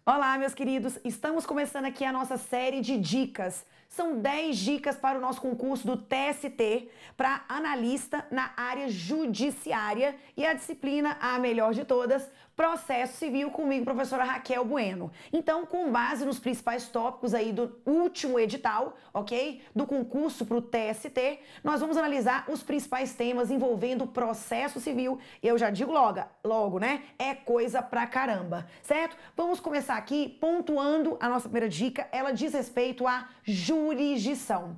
Olá, meus queridos! Estamos começando aqui a nossa série de dicas. São 10 dicas para o nosso concurso do TST para analista na área judiciária e a disciplina, a melhor de todas, Processo Civil, comigo, professora Raquel Bueno. Então, com base nos principais tópicos aí do último edital, ok? Do concurso para o TST, nós vamos analisar os principais temas envolvendo o processo civil. Eu já digo logo, né? É coisa pra caramba, certo? Vamos começar aqui pontuando a nossa primeira dica. Ela diz respeito à jurisdição.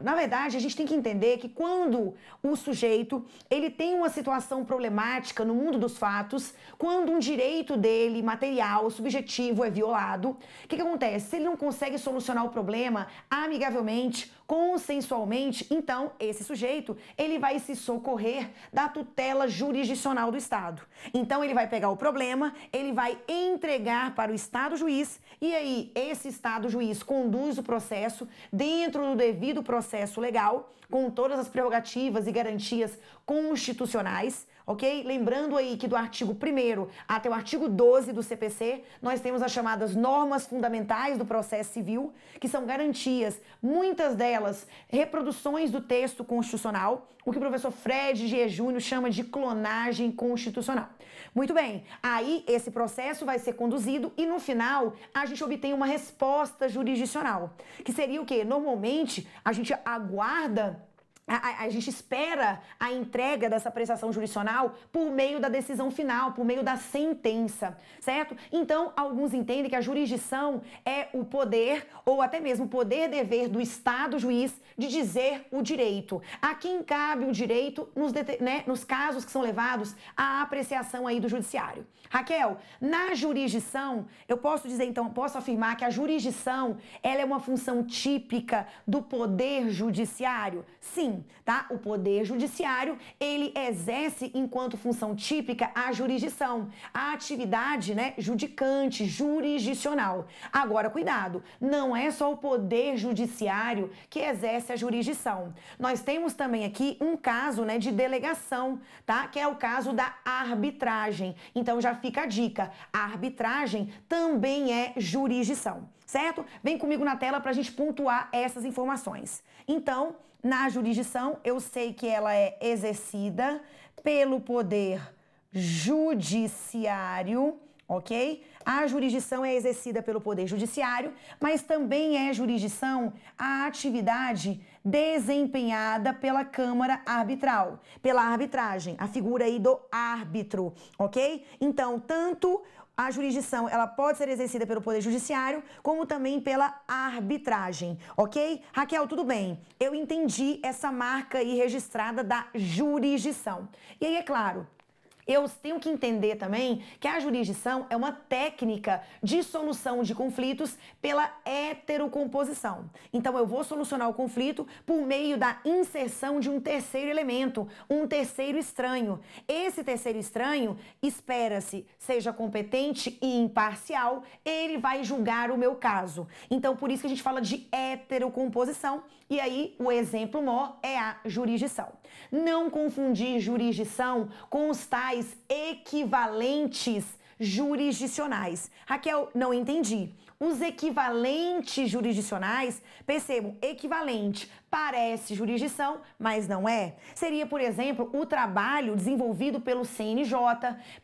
Na verdade, a gente tem que entender que quando o sujeito ele tem uma situação problemática no mundo dos fatos, quando um direito dele, material, subjetivo, é violado, o que acontece? Se ele não consegue solucionar o problema amigavelmente, consensualmente, então esse sujeito ele vai se socorrer da tutela jurisdicional do Estado. Então ele vai pegar o problema, ele vai entregar para o Estado juiz e aí esse Estado juiz conduz o processo dentro do devido processo legal, com todas as prerrogativas e garantias constitucionais, ok? Lembrando aí que do artigo 1º até o artigo 12 do CPC, nós temos as chamadas normas fundamentais do processo civil, que são garantias, muitas delas reproduções do texto constitucional, o que o professor Fred G. Júnior chama de clonagem constitucional. Muito bem, aí esse processo vai ser conduzido e no final a gente obtém uma resposta jurisdicional, que seria o quê? Normalmente a gente aguarda, a gente espera a entrega dessa prestação jurisdicional por meio da decisão final, por meio da sentença, certo? Então, alguns entendem que a jurisdição é o poder, ou até mesmo o poder-dever do Estado juiz de dizer o direito. A quem cabe o direito nos casos que são levados à apreciação aí do judiciário. Raquel, na jurisdição, eu posso dizer então, posso afirmar que a jurisdição, ela é uma função típica do poder judiciário? Sim, tá? O poder judiciário, ele exerce enquanto função típica a jurisdição, a atividade, judicante, jurisdicional. Agora, cuidado, não é só o poder judiciário que exerce a jurisdição. Nós temos também aqui um caso, de delegação, tá? Que é o caso da arbitragem. Então, já fica a dica, a arbitragem também é jurisdição, certo? Vem comigo na tela para a gente pontuar essas informações. Então, na jurisdição, eu sei que ela é exercida pelo poder judiciário, ok? A jurisdição é exercida pelo poder judiciário, mas também é jurisdição a atividade desempenhada pela Câmara Arbitral, pela arbitragem, a figura aí do árbitro, ok? Então, tanto a jurisdição, ela pode ser exercida pelo Poder Judiciário, como também pela arbitragem, ok? Raquel, tudo bem. Eu entendi essa marca aí registrada da jurisdição. E aí, é claro, eu tenho que entender também que a jurisdição é uma técnica de solução de conflitos pela heterocomposição. Então, eu vou solucionar o conflito por meio da inserção de um terceiro elemento, um terceiro estranho. Esse terceiro estranho, espera-se, seja competente e imparcial, ele vai julgar o meu caso. Então, por isso que a gente fala de heterocomposição, e aí o exemplo maior é a jurisdição. Não confundir jurisdição com os tais equivalentes jurisdicionais. Raquel, não entendi. Os equivalentes jurisdicionais, percebam, equivalente parece jurisdição, mas não é. Seria, por exemplo, o trabalho desenvolvido pelo CNJ,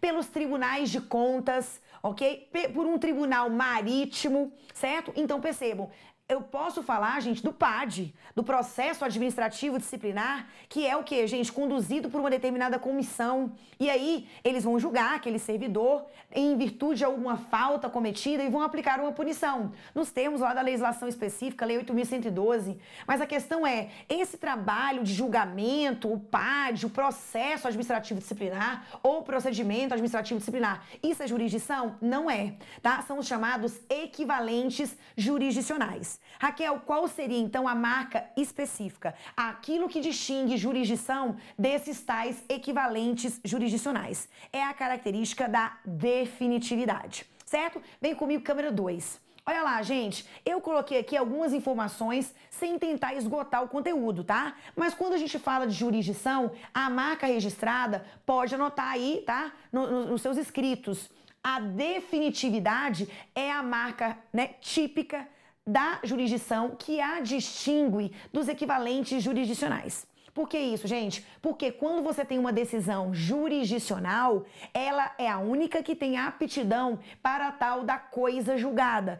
pelos tribunais de contas, ok? Por um tribunal marítimo, certo? Então, percebam, eu posso falar, gente, do PAD, do processo administrativo disciplinar, que é o quê, gente? Conduzido por uma determinada comissão. E aí, eles vão julgar aquele servidor em virtude de alguma falta cometida e vão aplicar uma punição. Nos termos lá da legislação específica, Lei 8.112. Mas a questão é, esse trabalho de julgamento, o PAD, o processo administrativo disciplinar ou procedimento administrativo disciplinar, isso é jurisdição? Não é, tá? São os chamados equivalentes jurisdicionais. Raquel, qual seria então a marca específica? Aquilo que distingue jurisdição desses tais equivalentes jurisdicionais. É a característica da definitividade, certo? Vem comigo, câmera 2. Olha lá, gente, eu coloquei aqui algumas informações sem tentar esgotar o conteúdo, tá? Mas quando a gente fala de jurisdição, a marca registrada pode anotar aí, tá? Nos seus escritos. A definitividade é a marca, né, típica da jurisdição que a distingue dos equivalentes jurisdicionais. Por que isso, gente? Porque quando você tem uma decisão jurisdicional, ela é a única que tem aptidão para a tal da coisa julgada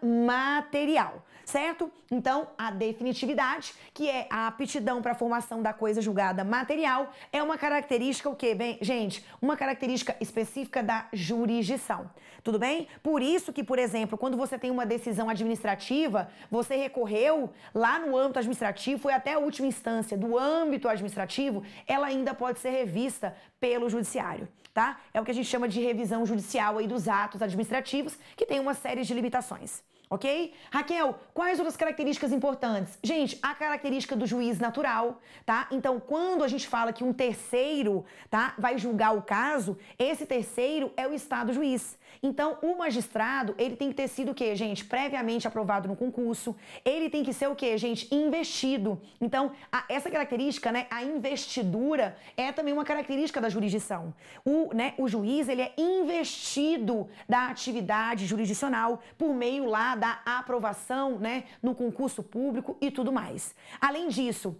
material, certo? Então, a definitividade, que é a aptidão para a formação da coisa julgada material, é uma característica o quê? Bem, gente, uma característica específica da jurisdição. Tudo bem? Por isso que, por exemplo, quando você tem uma decisão administrativa, você recorreu lá no âmbito administrativo, foi até a última instância do âmbito administrativo, ela ainda pode ser revista pelo judiciário, tá? É o que a gente chama de revisão judicial aí dos atos administrativos, que tem uma série de limitações. Ok? Raquel, quais outras características importantes? Gente, a característica do juiz natural, tá? Então, quando a gente fala que um terceiro, tá, vai julgar o caso, esse terceiro é o Estado juiz. Então, o magistrado, ele tem que ter sido o quê, gente? Previamente aprovado no concurso. Ele tem que ser o quê, gente? Investido. Então, essa característica, né, a investidura, é também uma característica da jurisdição. O juiz, ele é investido da atividade jurisdicional por meio lá da aprovação, né, no concurso público e tudo mais. Além disso,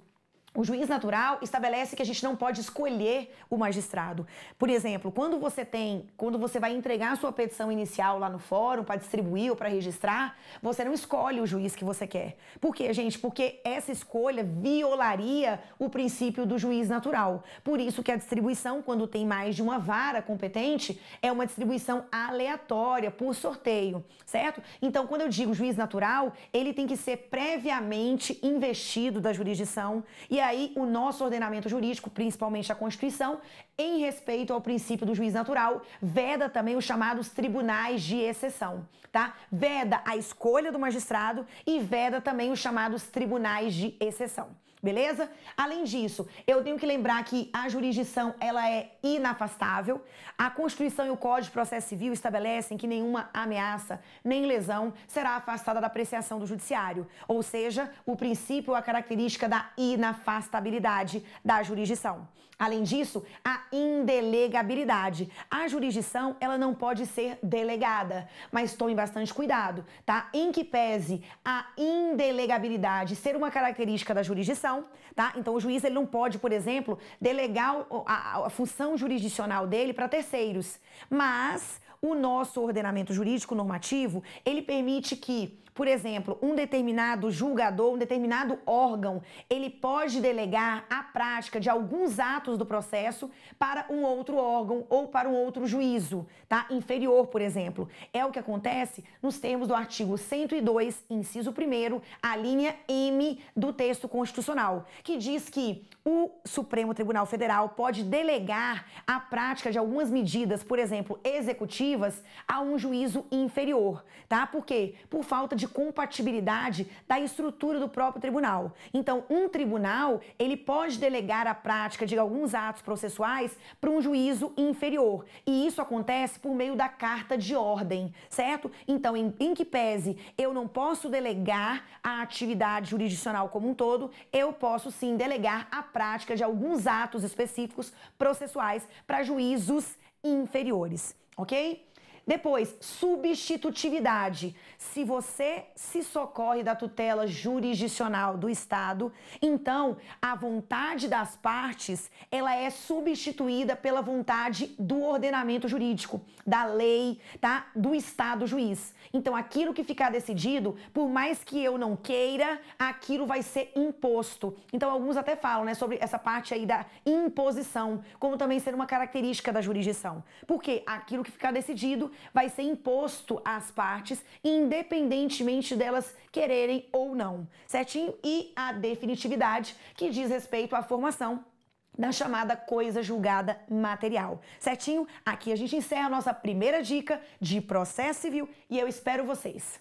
o juiz natural estabelece que a gente não pode escolher o magistrado. Por exemplo, quando você vai entregar a sua petição inicial lá no fórum para distribuir ou para registrar, você não escolhe o juiz que você quer. Por quê, gente? Porque essa escolha violaria o princípio do juiz natural. Por isso que a distribuição, quando tem mais de uma vara competente, é uma distribuição aleatória, por sorteio, certo? Então, quando eu digo juiz natural, ele tem que ser previamente investido da jurisdição. E aí, o nosso ordenamento jurídico, principalmente a Constituição, em respeito ao princípio do juiz natural, veda também os chamados tribunais de exceção, tá? Veda a escolha do magistrado e veda também os chamados tribunais de exceção. Beleza? Além disso, eu tenho que lembrar que a jurisdição, ela é inafastável. A Constituição e o Código de Processo Civil estabelecem que nenhuma ameaça nem lesão será afastada da apreciação do judiciário. Ou seja, o princípio, a característica da inafastabilidade da jurisdição. Além disso, a indelegabilidade. A jurisdição, ela não pode ser delegada, mas tome bastante cuidado, tá? Em que pese a indelegabilidade ser uma característica da jurisdição, tá? Então, o juiz, ele não pode, por exemplo, delegar a função jurisdicional dele para terceiros, mas o nosso ordenamento jurídico normativo, ele permite que, por exemplo, um determinado julgador, um determinado órgão, ele pode delegar a prática de alguns atos do processo para um outro órgão ou para um outro juízo, tá? Inferior, por exemplo. É o que acontece nos termos do artigo 102, inciso 1º, a linha M do texto constitucional, que diz que o Supremo Tribunal Federal pode delegar a prática de algumas medidas, por exemplo, executivas, a um juízo inferior, tá? Por quê? Por falta de compatibilidade da estrutura do próprio tribunal. Então, um tribunal, ele pode delegar a prática de alguns atos processuais para um juízo inferior. E isso acontece por meio da carta de ordem, certo? Então, em que pese eu não posso delegar a atividade jurisdicional como um todo, eu posso sim delegar a prática de alguns atos específicos processuais para juízos inferiores, ok? Depois, substitutividade. Se você se socorre da tutela jurisdicional do Estado, então a vontade das partes, ela é substituída pela vontade do ordenamento jurídico, da lei, tá? Do Estado juiz. Então, aquilo que ficar decidido, por mais que eu não queira, aquilo vai ser imposto. Então, alguns até falam, né, sobre essa parte aí da imposição, como também ser uma característica da jurisdição. Porque aquilo que ficar decidido vai ser imposto às partes, independentemente delas quererem ou não, certinho? E a definitividade, que diz respeito à formação da chamada coisa julgada material, certinho? Aqui a gente encerra a nossa primeira dica de processo civil e eu espero vocês.